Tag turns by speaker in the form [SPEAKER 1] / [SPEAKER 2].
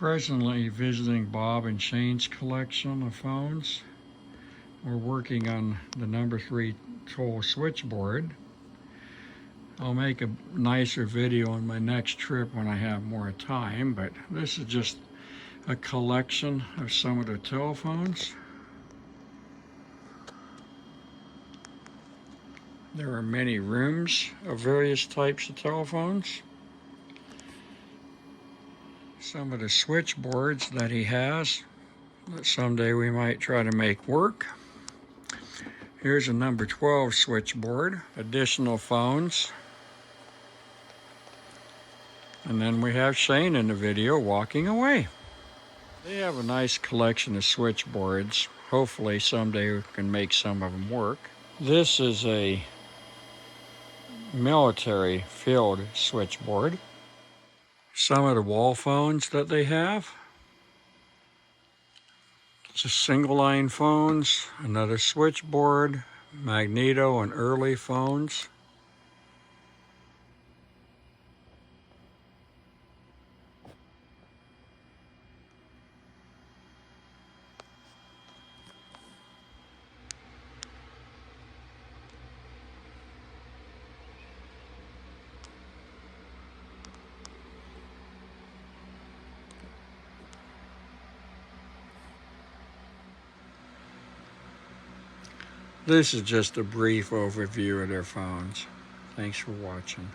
[SPEAKER 1] Presently visiting Bob and Shane's collection of phones. We're working on the number 3 toll switchboard. I'll make a nicer video on my next trip when I have more time, but this is just a collection of some of the telephones. There are many rooms of various types of telephones. Some of the switchboards that he has that someday we might try to make work. Here's a number 12 switchboard, additional phones. And then we have Shane in the video walking away. They have a nice collection of switchboards. Hopefully someday we can make some of them work. This is a military field switchboard. Some of the wall phones that they have. Just single line phones, another switchboard, magneto and early phones. This is just a brief overview of their phones. Thanks for watching.